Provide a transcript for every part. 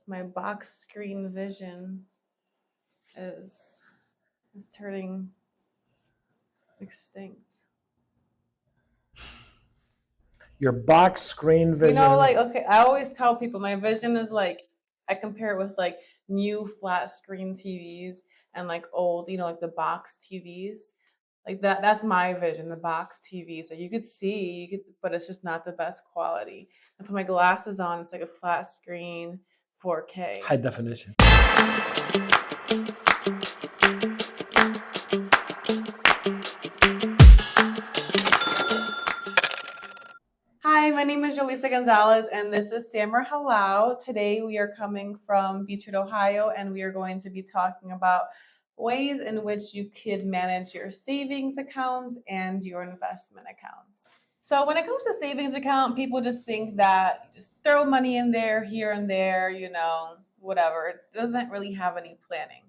My box screen vision is is turning extinct. Your box screen You know, vision. like, okay, I always tell people my vision is like, I compare it with like new flat screen TVs and like old, like the box TVs. Like that's my vision, the box TVs that you could see, but it's just not the best quality. I put my glasses on, it's like a flat screen, 4K. High definition. Hi, my name is Jolisa Gonzalez, and this is Sammer Halal. Today we are coming from Beechwood, Ohio, and we are going to be talking about ways in which you could manage your savings accounts and your investment accounts. So when it comes to savings account, people just think that you just throw money in there, here and there, whatever. It doesn't really have any planning,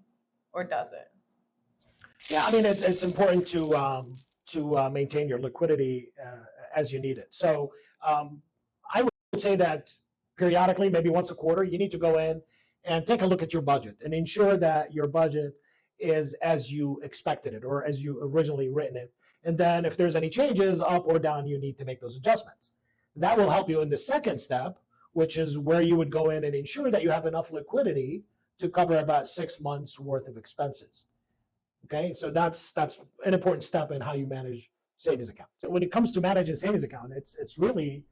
or does it? Yeah, I mean it's important to maintain your liquidity as you need it. So I would say that periodically, maybe once a quarter, you need to go in and take a look at your budget and ensure that your budget is as you expected it or as you originally written it. And then if there's any changes up or down, you need to make those adjustments. That will help you in the second step, which is where you would go in and ensure that you have enough liquidity to cover about 6 months worth of expenses. Okay, so that's an important step in how you manage savings account. So when it comes to managing savings account, it's really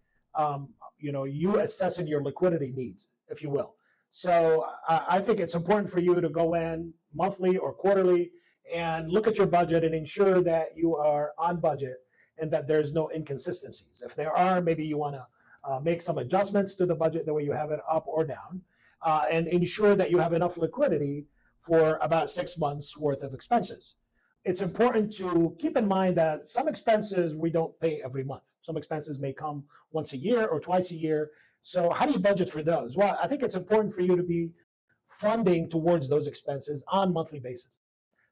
you assessing your liquidity needs, if you will. So I think it's important for you to go in monthly or quarterly and look at your budget and ensure that you are on budget and that there's no inconsistencies. If there are, maybe you want to make some adjustments to the budget the way you have it up or down, and ensure that you have enough liquidity for about 6 months worth of expenses. It's important to keep in mind that some expenses we don't pay every month. Some expenses may come once a year or twice a year. So how do you budget for those? Well, I think it's important for you to be funding towards those expenses on a monthly basis.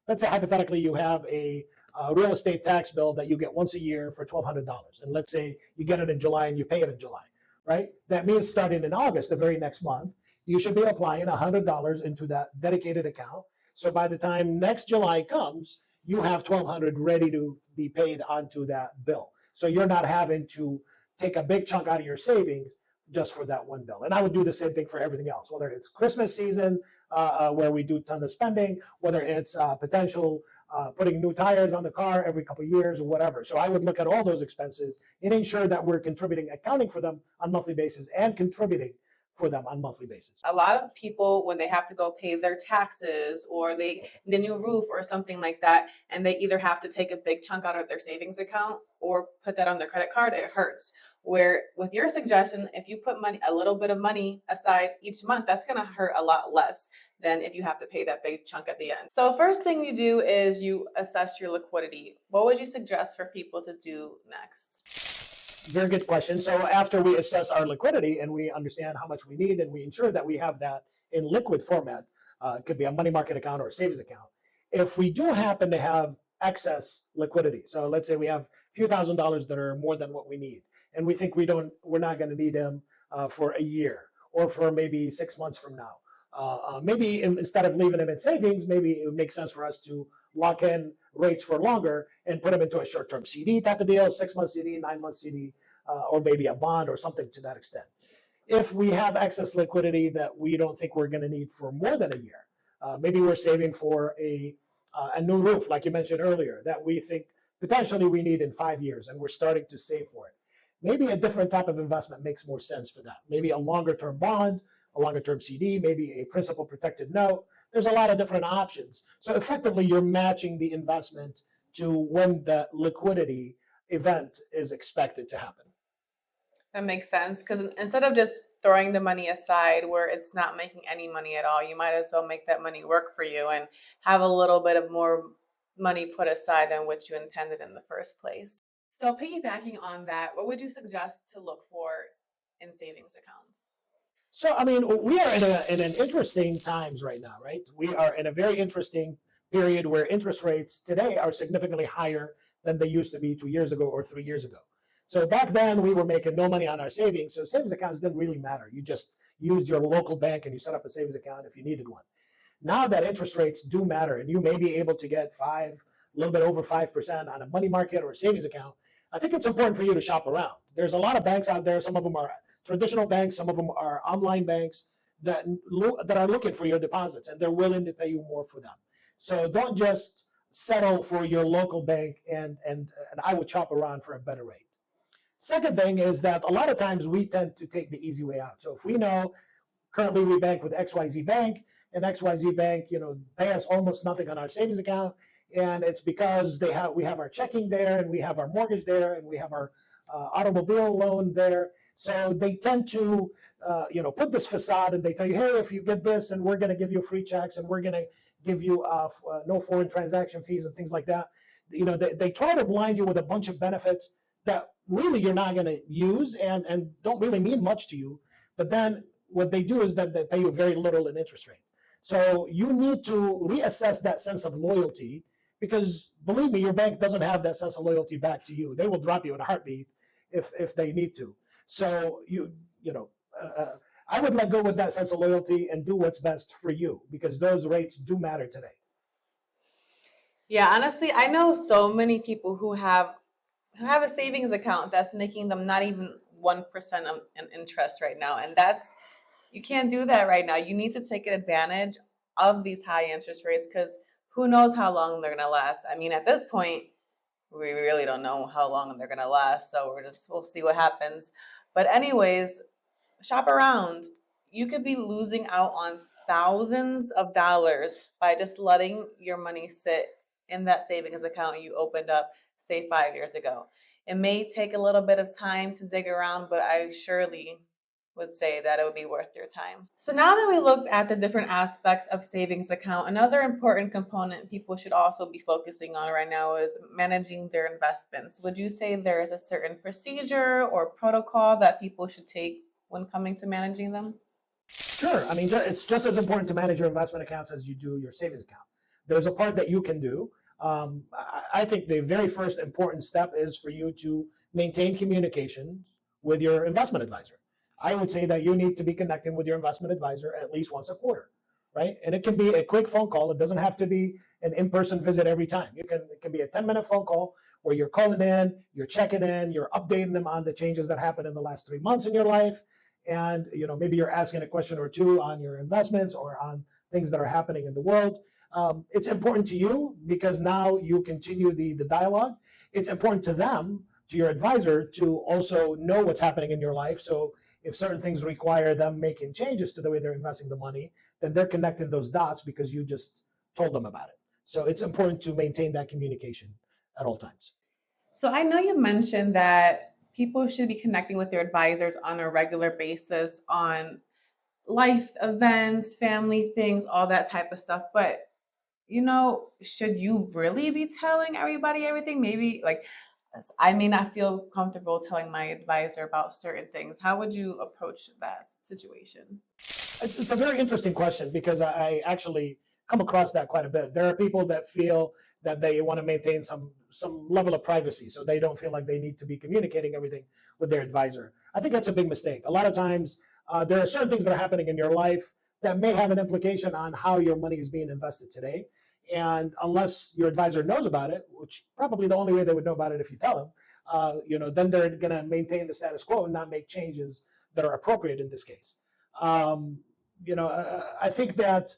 Let's say hypothetically you have a real estate tax bill that you get once a year for $1,200, and let's say you get it in July and you pay it in July, right? That means starting in August, the very next month, you should be applying $100 into that dedicated account. So by the time next July comes, you have $1,200 ready to be paid onto that bill. So you're not having to take a big chunk out of your savings just for that one bill. And I would do the same thing for everything else, whether it's Christmas season, where we do a ton of spending, whether it's potential putting new tires on the car every couple of years or whatever. So I would look at all those expenses and ensure that we're contributing, accounting for them on a monthly basis and contributing for them on a monthly basis. A lot of people, when they have to go pay their taxes or they need a new roof or something like that, and they either have to take a big chunk out of their savings account or put that on their credit card, it hurts. Where with your suggestion, if you put money, a little bit of money aside each month, that's going to hurt a lot less than if you have to pay that big chunk at the end. So first thing you do is you assess your liquidity. What would you suggest for people to do next? Very good question. So after we assess our liquidity and we understand how much we need and we ensure that we have that in liquid format, it could be a money market account or a savings account. If we do happen to have excess liquidity, so let's say we have a few $1,000s that are more than what we need, and we think we're not going to need them for a year or for maybe 6 months from now. Maybe instead of leaving them in savings, maybe it would make sense for us to lock in rates for longer and put them into a short-term CD type of deal, 6-month CD, 9-month CD, or maybe a bond or something to that extent. If we have excess liquidity that we don't think we're going to need for more than a year, maybe we're saving for a new roof, like you mentioned earlier, that we think potentially we need in 5 years, and we're starting to save for it. Maybe a different type of investment makes more sense for that. Maybe a longer-term bond, a longer-term CD, maybe a principal protected note. There's a lot of different options. So effectively, you're matching the investment to when the liquidity event is expected to happen. That makes sense, because instead of just throwing the money aside where it's not making any money at all, you might as well make that money work for you and have a little bit of more money put aside than what you intended in the first place. So piggybacking on that, what would you suggest to look for in savings accounts? So, I mean, we are in an interesting times right now, right? We are in a very interesting period where interest rates today are significantly higher than they used to be 2 years ago or 3 years ago. So back then we were making no money on our savings, so savings accounts didn't really matter. You just used your local bank and you set up a savings account if you needed one. Now that interest rates do matter, and you may be able to get a little bit over 5% on a money market or a savings account, I think it's important for you to shop around. There's a lot of banks out there. Some of them are traditional banks, some of them are online banks that are looking for your deposits, and they're willing to pay you more for them. So don't just settle for your local bank, and I would shop around for a better rate. Second thing is that a lot of times we tend to take the easy way out. So if we know currently we bank with XYZ Bank, and XYZ Bank, pay us almost nothing on our savings account, and it's because we have our checking there, and we have our mortgage there, and we have our automobile loan there. So they tend to, put this facade, and they tell you, hey, if you get this, and we're going to give you free checks, and we're going to give you no foreign transaction fees and things like that. They try to blind you with a bunch of benefits that really you're not going to use and don't really mean much to you. But then what they do is that they pay you very little in interest rate. So you need to reassess that sense of loyalty, because believe me, your bank doesn't have that sense of loyalty back to you. They will drop you in a heartbeat if they need to. So I would let go with that sense of loyalty and do what's best for you, because those rates do matter today. Yeah, honestly, I know so many people who have a savings account that's making them not even 1% in interest right now, and you can't do that right now. You need to take advantage of these high interest rates, because who knows how long they're going to last. I mean, at this point, we really don't know how long they're going to last. So we'll see what happens. But anyways, shop around. You could be losing out on thousands of dollars by just letting your money sit in that savings account you opened up, say, 5 years ago. It may take a little bit of time to dig around, but I surely would say that it would be worth your time. So now that we looked at the different aspects of savings account, another important component people should also be focusing on right now is managing their investments. Would you say there is a certain procedure or protocol that people should take when coming to managing them? Sure. I mean, it's just as important to manage your investment accounts as you do your savings account. There's a part that you can do. I think the very first important step is for you to maintain communication with your investment advisor. I would say that you need to be connecting with your investment advisor at least once a quarter, right? And it can be a quick phone call. It doesn't have to be an in-person visit every time. It can be a 10-minute phone call where you're calling in, you're checking in, you're updating them on the changes that happened in the last 3 months in your life, and maybe you're asking a question or two on your investments or on things that are happening in the world. It's important to you because now you continue the dialogue. It's important to them, to your advisor, to also know what's happening in your life. So if certain things require them making changes to the way they're investing the money, then they're connecting those dots because you just told them about it. So it's important to maintain that communication at all times. So I know you mentioned that people should be connecting with their advisors on a regular basis on life events, family things, all that type of stuff. But should you really be telling everybody everything? Maybe like I may not feel comfortable telling my advisor about certain things. How would you approach that situation? It's a very interesting question because I actually come across that quite a bit. There are people that feel that they want to maintain some level of privacy, so they don't feel like they need to be communicating everything with their advisor. I think that's a big mistake. A lot of times, there are certain things that are happening in your life that may have an implication on how your money is being invested today. And unless your advisor knows about it, which probably the only way they would know about it if you tell them, then they're going to maintain the status quo and not make changes that are appropriate in this case. Um, I think that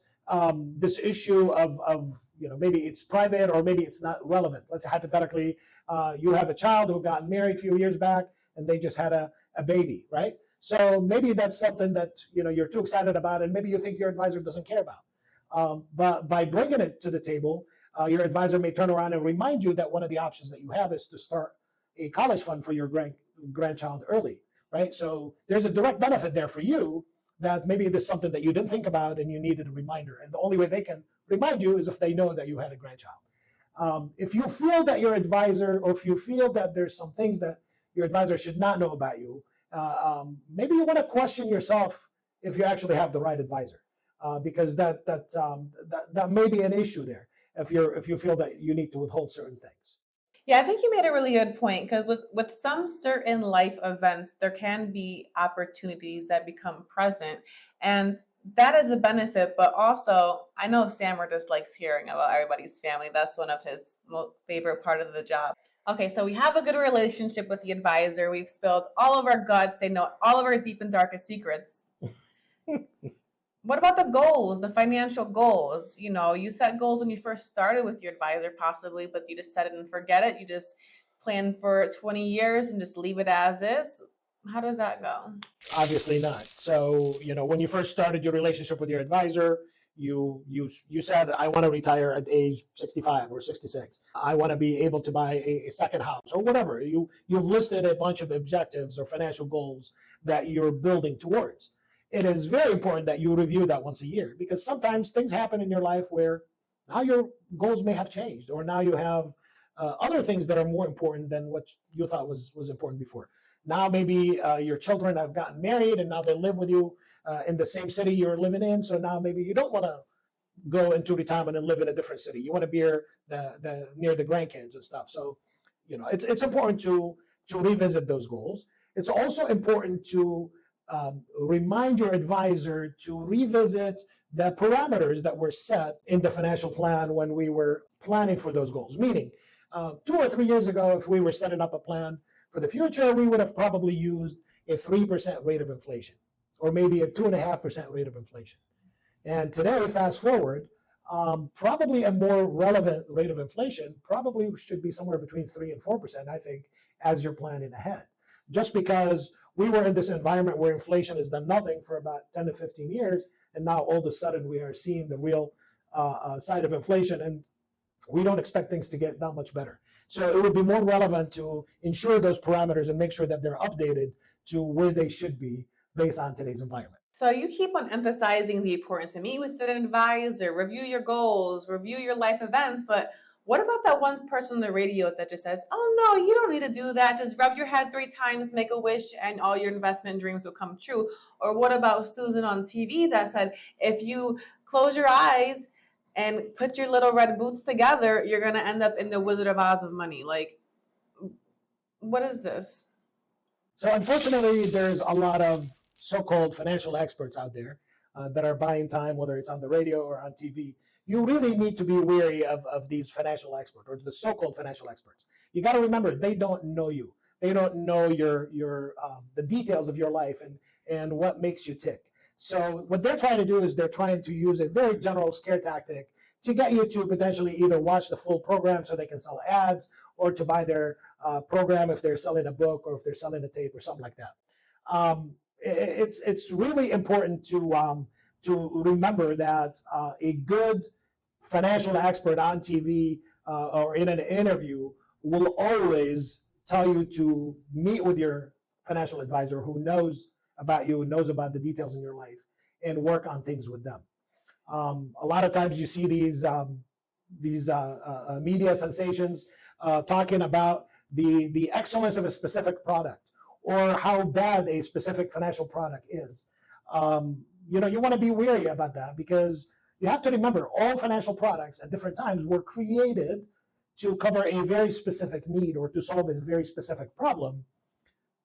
this issue of maybe it's private or maybe it's not relevant. Let's say hypothetically, you have a child who got married a few years back and they just had a baby, right? So maybe that's something that you're too excited about, and maybe you think your advisor doesn't care about. But by bringing it to the table, your advisor may turn around and remind you that one of the options that you have is to start a college fund for your grandchild early, right? So there's a direct benefit there for you that maybe there's something that you didn't think about and you needed a reminder. And the only way they can remind you is if they know that you had a grandchild. If you feel that your advisor, or if you feel that there's some things that your advisor should not know about you, maybe you want to question yourself if you actually have the right advisor, because that may be an issue there if you feel that you need to withhold certain things. Yeah, I think you made a really good point because with some certain life events, there can be opportunities that become present, and that is a benefit. But also, I know Sammer just likes hearing about everybody's family. That's one of his favorite part of the job. Okay, so we have a good relationship with the advisor. We've spilled all of our guts. They know all of our deep and darkest secrets. What about the goals, the financial goals? You know, you set goals when you first started with your advisor, possibly, but you just set it and forget it. You just plan for 20 years and just leave it as is. How does that go? Obviously not. So, when you first started your relationship with your advisor, you said, I want to retire at age 65 or 66. I want to be able to buy a second house or whatever. You've listed a bunch of objectives or financial goals that you're building towards. It is very important that you review that once a year, because sometimes things happen in your life where now your goals may have changed, or now you have other things that are more important than what you thought was important before. Now maybe your children have gotten married and now they live with you in the same city you're living in. So now maybe you don't want to go into retirement and live in a different city. You want to be near the grandkids and stuff. So, it's important to revisit those goals. It's also important to remind your advisor to revisit the parameters that were set in the financial plan when we were planning for those goals. Meaning, 2 or 3 years ago, if we were setting up a plan for the future, we would have probably used a 3% rate of inflation, or maybe a 2.5% rate of inflation. And today, fast forward, probably a more relevant rate of inflation probably should be somewhere between 3 and 4%, I think, as you're planning ahead. Just because we were in this environment where inflation has done nothing for about 10 to 15 years, and now all of a sudden we are seeing the real side of inflation, and we don't expect things to get that much better. So it would be more relevant to ensure those parameters and make sure that they're updated to where they should be based on today's environment. So you keep on emphasizing the importance to meet with an advisor, review your goals, review your life events, but what about that one person on the radio that just says, "Oh no, you don't need to do that. Just rub your head 3 times, make a wish, and all your investment dreams will come true." Or what about Susan on TV that said, "If you close your eyes and put your little red boots together, you're gonna end up in the Wizard of Oz of money." Like, what is this? So unfortunately, there's a lot of so-called financial experts out there that are buying time, whether it's on the radio or on TV. You really need to be wary of these financial experts, or the so-called financial experts. You got to remember, they don't know you. They don't know your the details of your life and what makes you tick. So what they're trying to do is they're trying to use a very general scare tactic to get you to potentially either watch the full program so they can sell ads, or to buy their program if they're selling a book or if they're selling a tape or something like that. It's really important to remember that a good financial expert on TV or in an interview will always tell you to meet with your financial advisor who knows about you, knows about the details in your life, and work on things with them. A lot of times you see these media sensations talking about the excellence of a specific product, or how bad a specific financial product is. You want to be wary about that, because you have to remember all financial products at different times were created to cover a very specific need or to solve a very specific problem.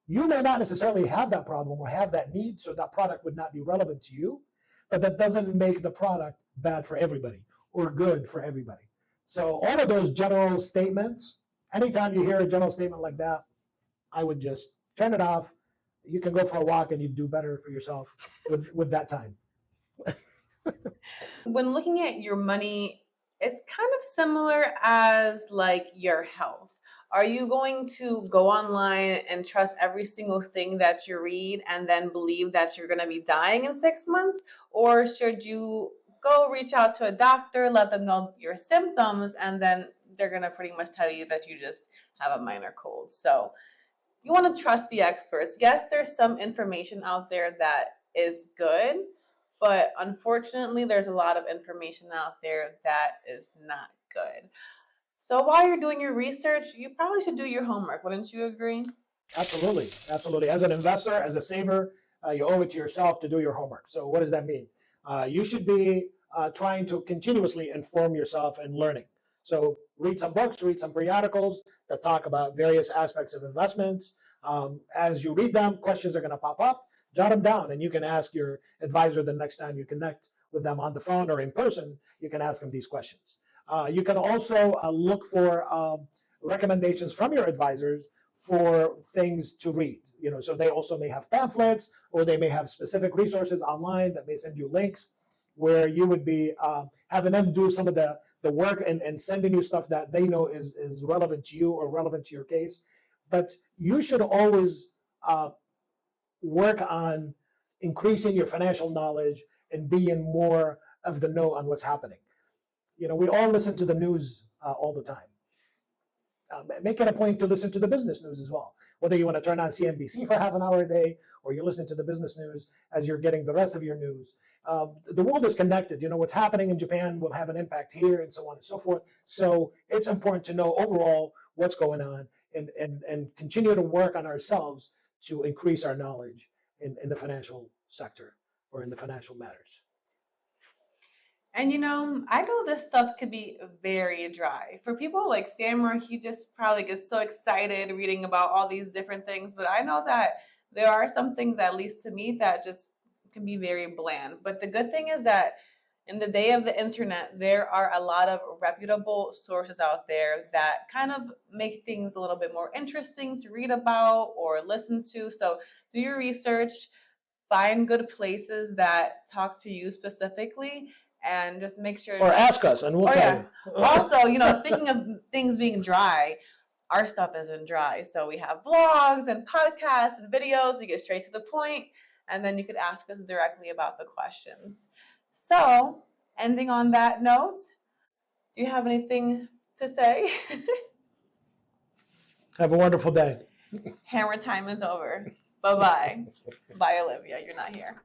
You may not necessarily have that problem or have that need, so that product would not be relevant to you, but that doesn't make the product bad for everybody or good for everybody. So all of those general statements, anytime you hear a general statement like that, I would just turn it off. You can go for a walk and you do better for yourself with that time. When looking at your money, it's kind of similar as like your health. Are you going to go online and trust every single thing that you read and then believe that you're going to be dying in 6 months? Or should you go reach out to a doctor, let them know your symptoms, and then they're going to pretty much tell you that you just have a minor cold? So you want to trust the experts. Yes, there's some information out there that is good, but unfortunately, there's a lot of information out there that is not good. So while you're doing your research, you probably should do your homework. Wouldn't you agree? Absolutely, absolutely. As an investor, as a saver, you owe it to yourself to do your homework. So what does that mean? You should be trying to continuously inform yourself and learning. So read some books, read some periodicals that talk about various aspects of investments. As you read them, questions are going to pop up. Jot them down, and you can ask your advisor the next time you connect with them on the phone or in person. You can ask them these questions. You can also look for recommendations from your advisors for things to read. So they also may have pamphlets, or they may have specific resources online that may send you links where you would be having them do some of the work and sending you stuff that they know is relevant to you or relevant to your case. But you should always work on increasing your financial knowledge and being more of the know on what's happening. We all listen to the news all the time. Make it a point to listen to the business news as well. Whether you want to turn on CNBC for half an hour a day, or you're listening to the business news as you're getting the rest of your news. The world is connected. What's happening in Japan will have an impact here, and so on and so forth. So it's important to know overall what's going on, and continue to work on ourselves to increase our knowledge in the financial sector or in the financial matters. And I know this stuff could be very dry. For people like Sammer, he just probably gets so excited reading about all these different things. But I know that there are some things, at least to me, that just can be very bland. But the good thing is that in the day of the internet, there are a lot of reputable sources out there that kind of make things a little bit more interesting to read about or listen to. So do your research, find good places that talk to you specifically, and just make sure. Or ask us, and we'll tell you. Also, speaking of things being dry, our stuff isn't dry. So we have vlogs and podcasts and videos. We get straight to the point, and then you could ask us directly about the questions. So, ending on that note, do you have anything to say? Have a wonderful day. Hammer time is over. Bye-bye. Bye, Olivia. You're not here.